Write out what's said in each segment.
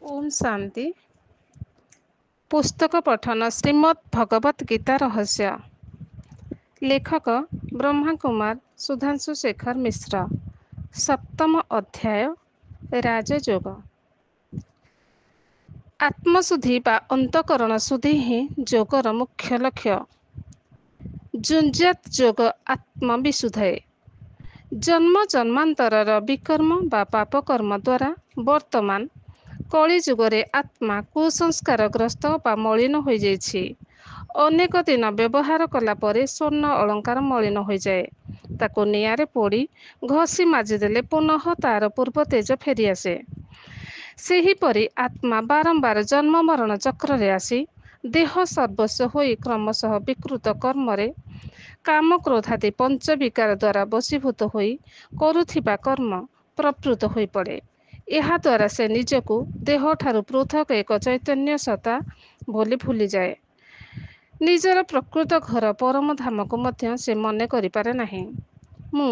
ओम शांति। पुस्तक पठन श्रीमद् भगवत गीता रहस्य। लेखक ब्रह्मा कुमार सुधांशु शेखर मिश्र। सप्तम अध्याय राजयोग। आत्मशुद्धि बा अंतकरण शुद्धि ही योगर मुख्य लक्ष्य। जुंजात जोग आत्मविशुद्धये। जन्म जन्मांतरर विकर्म बा पापकर्म द्वारा वर्तमान कली जुगरे आत्मा कुसंस्कारग्रस्त बा मलिन हो जाइछि। अनेक दिन व्यवहार कला परे स्वर्ण अलंकार मलिन हो जाए। ताको निआरे पोड़ी घसी माजिदेले पुनः तार पूर्व तेज फेरी आसे। सेहीपरि आत्मा बारंबार जन्म मरण चक्र आसी देह सर्वस्व होई क्रमशः विकृत कर्मरे काम क्रोधादि पंच विकार द्वारा बशीभूत होई करुथिबा कर्म प्रवृत्त होई पड़े। ଏହା ଦ୍ୱାରା ସେ ନିଜକୁ ଦେହଠାରୁ ପୃଥକ ଏକ ଚୈତନ୍ୟ ସତ୍ତା ବୋଲି ଭୁଲି ଯାଏ। ନିଜର ପ୍ରକୃତ ଘର ପରମ ଧାମକୁ ମଧ୍ୟ ସେ ମନେ କରିପାରେ ନାହିଁ। ମୁଁ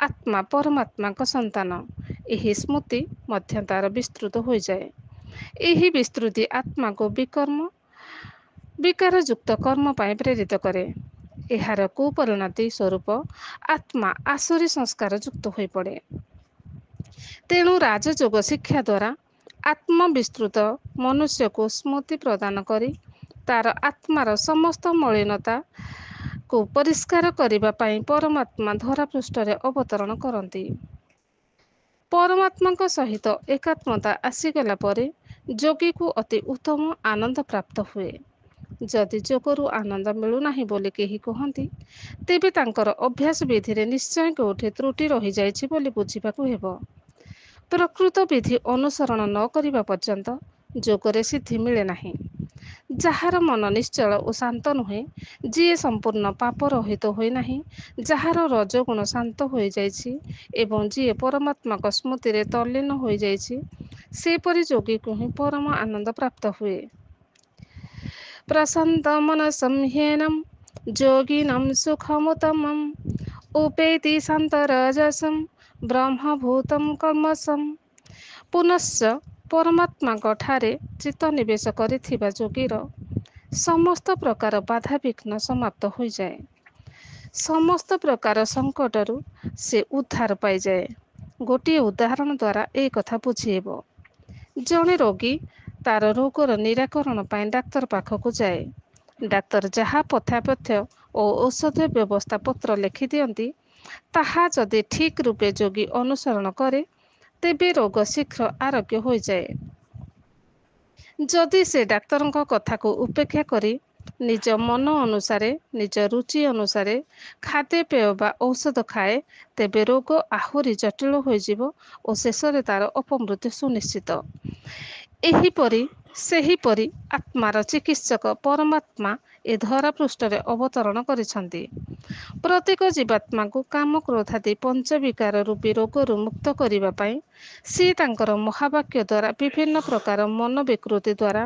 ଆତ୍ମା ପରମାତ୍ମାଙ୍କ ସନ୍ତାନ, ଏହି ସ୍ମୃତି ମଧ୍ୟ ତାର ବିସ୍ତୃତ ହୋଇଯାଏ। ଏହି ବିସ୍ତୃତି ଆତ୍ମାକୁ ବିକାରଯୁକ୍ତ କର୍ମ ପାଇଁ ପ୍ରେରିତ କରେ। ଏହାର କୁପରିଣତି ସ୍ୱରୂପ ଆତ୍ମା ଆସୁରୀ ସଂସ୍କାର ଯୁକ୍ତ ହୋଇପଡ଼େ। ତେଣୁ ରାଜଯୋଗ ଶିକ୍ଷା ଦ୍ୱାରା ଆତ୍ମବିସ୍ତୃତ ମନୁଷ୍ୟକୁ ସ୍ମୃତି ପ୍ରଦାନ କରି ତାର ଆତ୍ମାର ସମସ୍ତ ମଳିନତାକୁ ପରିଷ୍କାର କରିବା ପାଇଁ ପରମାତ୍ମା ଧରାପୃଷ୍ଠରେ ଅବତରଣ କରନ୍ତି। ପରମାତ୍ମାଙ୍କ ସହିତ ଏକାତ୍ମତା ଆସିଗଲା ପରେ ଯୋଗୀକୁ ଅତି ଉତ୍ତମ ଆନନ୍ଦ ପ୍ରାପ୍ତ ହୁଏ। ଯଦି ଯୋଗରୁ ଆନନ୍ଦ ମିଳୁନାହିଁ ବୋଲି କେହି କହନ୍ତି, ତେବେ ତାଙ୍କର ଅଭ୍ୟାସ ବିଧିରେ ନିଶ୍ଚୟ କେଉଁଠି ତ୍ରୁଟି ରହିଯାଇଛି ବୋଲି ବୁଝିବାକୁ ହେବ। ପ୍ରକୃତ ବିଧି ଅନୁସରଣ ନ କରିବା ପର୍ଯ୍ୟନ୍ତ ଯୋଗରେ ସିଦ୍ଧି ମିଳେ ନାହିଁ। ଯାହାର ମନ ନିଶ୍ଚଳ ଓ ଶାନ୍ତ ନୁହେଁ, ଯିଏ ସମ୍ପୂର୍ଣ୍ଣ ପାପ ରହିତ ହୋଇନାହିଁ, ଯାହାର ରଜଗୁଣ ଶାନ୍ତ ହୋଇଯାଇଛି ଏବଂ ଯିଏ ପରମାତ୍ମାଙ୍କ ସ୍ମୃତିରେ ତଲ୍ଲୀନ ହୋଇଯାଇଛି, ସେପରି ଯୋଗୀକୁ ହିଁ ପରମ ଆନନ୍ଦ ପ୍ରାପ୍ତ ହୁଏ। ପ୍ରଶାନ୍ତ ମନସଂ ହ୍ୟେନଂ ଯୋଗିନଂ ସୁଖମୁତ୍ତମଂ ଉପୈତି ଶାନ୍ତରଜସଂ ବ୍ରହ୍ମଭୂତଂ କଲ୍ମଷଂ। ପୁନଶ୍ଚ ପରମାତ୍ମାଙ୍କ ଠାରେ ଚିତ୍ତ ନିବେଶ କରିଥିବା ଯୋଗୀର ସମସ୍ତ ପ୍ରକାର ବାଧାବିଘ୍ନ ସମାପ୍ତ ହୋଇଯାଏ। ସମସ୍ତ ପ୍ରକାର ସଙ୍କଟରୁ ସେ ଉଦ୍ଧାର ପାଇଯାଏ। ଗୋଟିଏ ଉଦାହରଣ ଦ୍ୱାରା ଏହି କଥା ବୁଝିହେବ। ଜଣେ ରୋଗୀ ତାର ରୋଗର ନିରାକରଣ ପାଇଁ ଡାକ୍ତର ପାଖକୁ ଯାଏ। ଡାକ୍ତର ଯାହା ପଥ୍ୟାପଥ୍ୟ ଓ ଔଷଧ ବ୍ୟବସ୍ଥା ପତ୍ର ଲେଖିଦିଅନ୍ତି, ତାହା ଯଦି ଠିକ୍ ରୂପେ ଯୋଗୀ ଅନୁସରଣ କରେ, ତେବେ ରୋଗ ଶୀଘ୍ର ଆରୋଗ୍ୟ ହୋଇଯାଏ। ଯଦି ସେ ଡାକ୍ତରଙ୍କ କଥାକୁ ଉପେକ୍ଷା କରି ନିଜ ମନ ଅନୁସାରେ, ନିଜ ରୁଚି ଅନୁସାରେ ଖାଦ୍ୟପେୟ ବା ଔଷଧ ଖାଏ, ତେବେ ରୋଗ ଆହୁରି ଜଟିଳ ହୋଇଯିବ ଓ ଶେଷରେ ତାର ଅପମୃତ୍ୟୁ ସୁନିଶ୍ଚିତ। ସେହିପରି ଆତ୍ମାର ଚିକିତ୍ସକ ପରମାତ୍ମା ଏ ଧରାପୃଷ୍ଠରେ ଅବତରଣ କରିଛନ୍ତି। ପ୍ରତ୍ୟେକ ଜୀବାତ୍ମାକୁ କାମ କ୍ରୋଧାଦି ପଞ୍ଚବିକାର ରୂପୀ ରୋଗରୁ ମୁକ୍ତ କରିବା ପାଇଁ ସେ ତାଙ୍କର ମହାବାକ୍ୟ ଦ୍ୱାରା ବିଭିନ୍ନ ପ୍ରକାର ମନୋବିକୃତି ଦ୍ୱାରା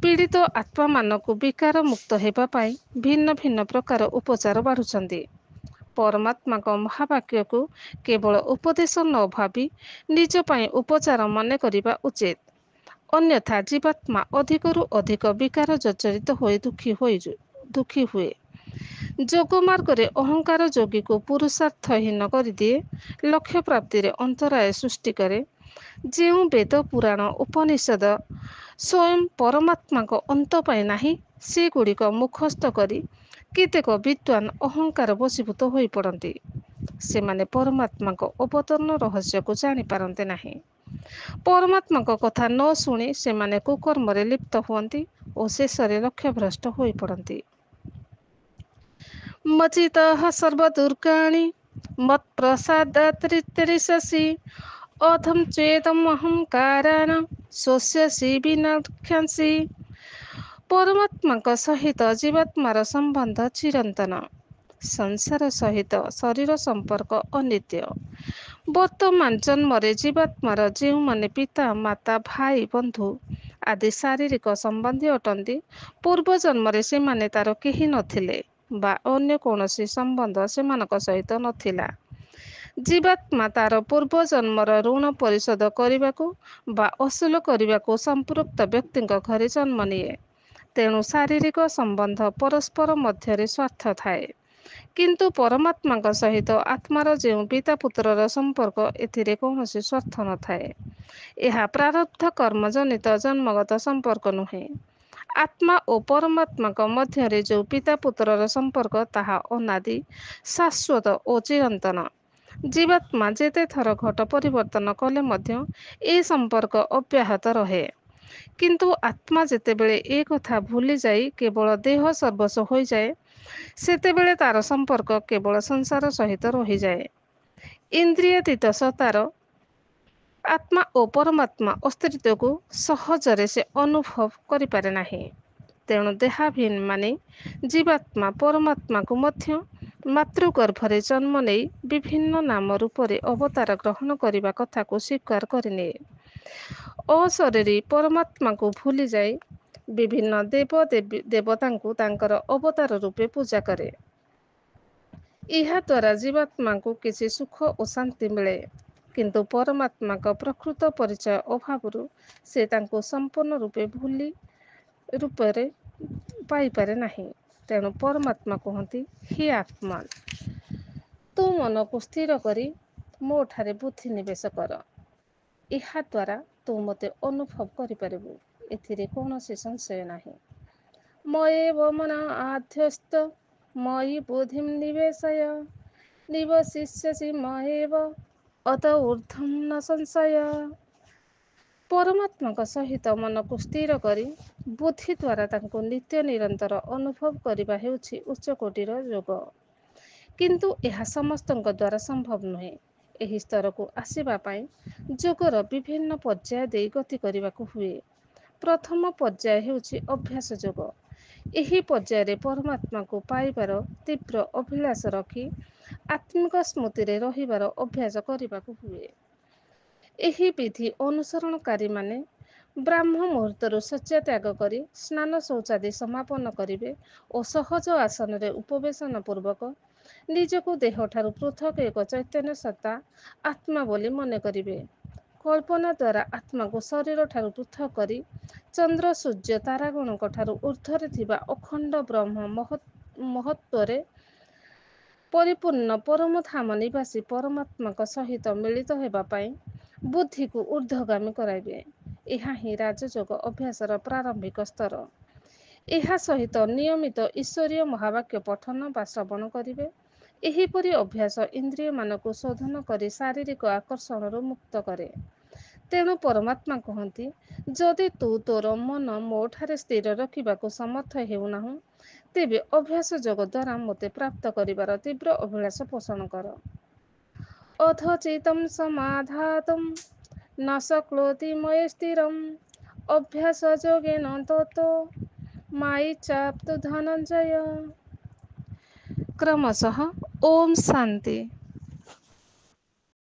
ପୀଡ଼ିତ ଆତ୍ମାମାନଙ୍କୁ ବିକାର ମୁକ୍ତ ହେବା ପାଇଁ ଭିନ୍ନ ଭିନ୍ନ ପ୍ରକାର ଉପଚାର ବାଢ଼ୁଛନ୍ତି। ପରମାତ୍ମାଙ୍କ ମହାବାକ୍ୟକୁ କେବଳ ଉପଦେଶ ନ ଭାବି ନିଜ ପାଇଁ ଉପଚାର ମନେ କରିବା ଉଚିତ। ଅନ୍ୟଥା ଜୀବାତ୍ମା ଅଧିକରୁ ଅଧିକ ବିକାର ଜର୍ଜରିତ ହୋଇ ଦୁଃଖୀ ହୁଏ। ଯୋଗ ମାର୍ଗରେ ଅହଙ୍କାର ଯୋଗୀକୁ ପୁରୁଷାର୍ଥହୀନ କରିଦିଏ, ଲକ୍ଷ୍ୟ ପ୍ରାପ୍ତିରେ ଅନ୍ତରାୟ ସୃଷ୍ଟି କରେ। ଯେଉଁ ବେଦ ପୁରାଣ ଉପନିଷଦ ସ୍ୱୟଂ ପରମାତ୍ମାଙ୍କ ଅନ୍ତ ପାଇଁ ନାହିଁ, ସେଗୁଡ଼ିକ ମୁଖସ୍ଥ କରି କେତେକ ବିଦ୍ୱାନ ଅହଙ୍କାର ବଶୀଭୂତ ହୋଇପଡ଼ନ୍ତି। ସେମାନେ ପରମାତ୍ମାଙ୍କ ଅବତରଣ ରହସ୍ୟକୁ ଜାଣିପାରନ୍ତି ନାହିଁ। ପରମାତ୍ମାଙ୍କ କଥା ନ ଶୁଣି ସେମାନେ କୁକର୍ମରେ ଲିପ୍ତ ହୁଅନ୍ତି ଓ ଶେଷରେ ଲକ୍ଷ୍ୟଭ୍ରଷ୍ଟ ହୋଇପଡ଼ନ୍ତି। ମଚିତଃ ସର୍ବଦୁର୍ଗାଣି ମତ୍ପ୍ରସାଦାତ୍ରିଶସି ଅଧଂ ଚେଦମ୍ ଅହଙ୍କାରାଣ ଶୋଷ୍ୟସି ବିନକ୍ଷ୍ୟସି। ପରମାତ୍ମାଙ୍କ ସହିତ ଜୀବାତ୍ମାର ସମ୍ବନ୍ଧ ଚିରନ୍ତନ। ସଂସାର ସହିତ ଶରୀର ସମ୍ପର୍କ ଅନିତ୍ୟ। ବର୍ତ୍ତମାନ ଜନ୍ମରେ ଜୀବାତ୍ମାର ଯେଉଁମାନେ ପିତା ମାତା ଭାଇ ବନ୍ଧୁ ଆଦି ଶାରୀରିକ ସମ୍ବନ୍ଧୀ ଅଟନ୍ତି, ପୂର୍ବ ଜନ୍ମରେ ସେମାନେ ତାର କେହି ନଥିଲେ ବା ଅନ୍ୟ କୌଣସି ସମ୍ବନ୍ଧ ସେମାନଙ୍କ ସହିତ ନଥିଲା। ଜୀବାତ୍ମା ତାର ପୂର୍ବ ଜନ୍ମର ଋଣ ପରିଶୋଧ କରିବାକୁ ବା ଅସୁଲ କରିବାକୁ ସମ୍ପୃକ୍ତ ବ୍ୟକ୍ତିଙ୍କ ଘରେ ଜନ୍ମ ନିଏ। ତେଣୁ ଶାରୀରିକ ସମ୍ବନ୍ଧ ପରସ୍ପର ମଧ୍ୟରେ ସ୍ୱାର୍ଥ ଥାଏ। କିନ୍ତୁ ପରମାତ୍ମାଙ୍କ ସହିତ ଆତ୍ମାର ଯେଉଁ ପିତା ପୁତ୍ରର ସମ୍ପର୍କ ଏଥିରେ କୌଣସି ସ୍ୱାର୍ଥ ନଥାଏ। ଏହା ପ୍ରାରବ୍ଧ କର୍ମଜନିତ ଜନ୍ମଗତ ସମ୍ପର୍କ ନୁହେଁ। ଆତ୍ମା ଓ ପରମାତ୍ମାଙ୍କ ମଧ୍ୟରେ ଯେଉଁ ପିତା ପୁତ୍ରର ସମ୍ପର୍କ ତାହା ଅନାଦି, ଶାଶ୍ୱତ ଓ ଚିରନ୍ତନ। ଜୀବାତ୍ମା ଯେତେ ଥର ଘଟ ପରିବର୍ତ୍ତନ କଲେ ମଧ୍ୟ ଏ ସମ୍ପର୍କ ଅବ୍ୟାହତ ରହେ। କିନ୍ତୁ ଆତ୍ମା ଯେତେବେଳେ ଏ କଥା ଭୁଲିଯାଇ କେବଳ ଦେହ ସର୍ବସ୍ୱ ହୋଇଯାଏ, ସେତେବେଳେ ତାର ସମ୍ପର୍କ କେବଳ ସଂସାର ସହିତ ରହିଯାଏ। ଇନ୍ଦ୍ରିୟାତୀତ ସତ୍ତାର ଆତ୍ମା ଓ ପରମାତ୍ମା ଅସ୍ତିତ୍ୱକୁ ସହଜରେ ସେ ଅନୁଭବ କରିପାରେ ନାହିଁ। ତେଣୁ ଦେହାଭିମାନୀ ଜୀବାତ୍ମା ପରମାତ୍ମାକୁ ମଧ୍ୟ ମାତୃଗର୍ଭରେ ଜନ୍ମ ନେଇ ବିଭିନ୍ନ ନାମ ରୂପରେ ଅବତାର ଗ୍ରହଣ କରିବା କଥାକୁ ସ୍ୱୀକାର କରିନିଏ। ଅଶରୀରୀ ପରମାତ୍ମାକୁ ଭୁଲିଯାଇ ବିଭିନ୍ନ ଦେବତାଙ୍କୁ ତାଙ୍କର ଅବତାର ରୂପେ ପୂଜା କରେ। ଏହା ଦ୍ୱାରା ଜୀବାତ୍ମାଙ୍କୁ କିଛି ସୁଖ ଓ ଶାନ୍ତି ମିଳେ। କିନ୍ତୁ ପରମାତ୍ମାଙ୍କ ପ୍ରକୃତ ପରିଚୟ ଅଭାବରୁ ସେ ତାଙ୍କୁ ସମ୍ପୂର୍ଣ୍ଣ ରୂପରେ ପାଇପାରେ ନାହିଁ। ତେଣୁ ପରମାତ୍ମା କୁହନ୍ତି, ହେ ଆତ୍ମା, ତୁ ମନକୁ ସ୍ଥିର କରି ମୋ ଠାରେ ବୁଦ୍ଧି ନିବେଶ କର। ଏହା ଦ୍ୱାରା ତୁ ମୋତେ ଅନୁଭବ କରିପାରିବୁ। ଏଥିରେ କୌଣସି ସଂଶୟ ନାହିଁ। ମୟେବ ମନ ଆଧ୍ୟସ୍ତ ମୟି ବୁଦ୍ଧିଂ ନିବେଶୟ ନିବଶିଷ୍ୟସି ମୟେବ ଅତ ଊର୍ଧ୍ୱଂ ନ ସଂଶୟ। ପରମାତ୍ମାଙ୍କ ସହିତ ମନକୁ ସ୍ଥିର କରି ବୁଦ୍ଧି ଦ୍ୱାରା ତାଙ୍କୁ ନିତ୍ୟ ନିରନ୍ତର ଅନୁଭବ କରିବା ହେଉଛି ଉଚ୍ଚକୋଟୀର ଯୋଗ। କିନ୍ତୁ ଏହା ସମସ୍ତଙ୍କ ଦ୍ୱାରା ସମ୍ଭବ ନୁହେଁ। ଏହି ସ୍ତରକୁ ଆସିବା ପାଇଁ ଯୋଗର ବିଭିନ୍ନ ପର୍ଯ୍ୟାୟ ଦେଇ ଗତି କରିବାକୁ ହୁଏ। ପ୍ରଥମ ପର୍ଯ୍ୟାୟ ହେଉଛି ଅଭ୍ୟାସ ଯୋଗ। ଏହି ପର୍ଯ୍ୟାୟରେ ପରମାତ୍ମାକୁ ପାଇବାର ତୀବ୍ର ଅଭିଳାଷ ରଖି ଆତ୍ମିକ ସ୍ମୃତିରେ ରହିବାର ଅଭ୍ୟାସ କରିବାକୁ ହୁଏ। ଏହି ବିଧି ଅନୁସରଣକାରୀମାନେ ବ୍ରାହ୍ମ ମୁହୂର୍ତ୍ତରୁ ଶଯ୍ୟା ତ୍ୟାଗ କରି ସ୍ନାନ ଶୌଚାଦି ସମାପନ କରିବେ ଓ ସହଜ ଆସନରେ ଉପବେଶନ ପୂର୍ବକ ନିଜକୁ ଦେହଠାରୁ ପୃଥକ୍ ଏକ ଚୈତନ୍ୟ ସତ୍ତା ଆତ୍ମା ବୋଲି ମନେ କରିବେ। କଳ୍ପନା ଦ୍ୱାରା ଆତ୍ମାକୁ ଶରୀରଠାରୁ ପୃଥକ୍ କରି ଚନ୍ଦ୍ର ସୂର୍ଯ୍ୟ ତାରାଗଣଙ୍କ ଠାରୁ ଊର୍ଦ୍ଧ୍ୱରେ ଥିବା ଅଖଣ୍ଡ ବ୍ରହ୍ମ ମହତ୍ତ୍ୱରେ ପରିପୂର୍ଣ୍ଣ ପରମଧାମ ନିବାସୀ ପରମାତ୍ମାଙ୍କ ସହିତ ମିଳିତ ହେବା ପାଇଁ ବୁଦ୍ଧିକୁ ଊର୍ଦ୍ଧ୍ୱଗାମୀ କରାଇବେ। ଏହା ହିଁ ରାଜଯୋଗ ଅଭ୍ୟାସର ପ୍ରାରମ୍ଭିକ ସ୍ତର। ଏହା ସହିତ ନିୟମିତ ଈଶ୍ୱରୀୟ ମହାବାକ୍ୟ ପଠନ ବା ଶ୍ରବଣ କରିବେ। ଏହିପରି ଅଭ୍ୟାସ ଇନ୍ଦ୍ରିୟମାନଙ୍କୁ ଶୋଧନ କରି ଶାରୀରିକ ଆକର୍ଷଣରୁ ମୁକ୍ତ କରେ। ତେଣୁ ପରମାତ୍ମା କହନ୍ତି, ଯଦି ତୁ ତୋର ମନ ମୋ ଠାରେ ସ୍ଥିର ରଖିବାକୁ ସମର୍ଥ ହେଉନାହୁଁ, ତେବେ ଅଭ୍ୟାସ ଯୋଗ ଦ୍ୱାରା ମୋତେ ପ୍ରାପ୍ତ କରିବାର ତୀବ୍ର ଅଭିଳାଷ ପୋଷଣ କର। ଅଥଚିତଂ ସମାଧାତୁଂ ନ ଶକ୍ନୋତି ମୟି ସ୍ଥିରଂ ଅଭ୍ୟାସ ଯୋଗେନ ତତୋ ମାୟିଚାପ୍ତୁ ଧନଞ୍ଜୟ। କ୍ରମଶଃ ଓମ୍ ଶାନ୍ତି।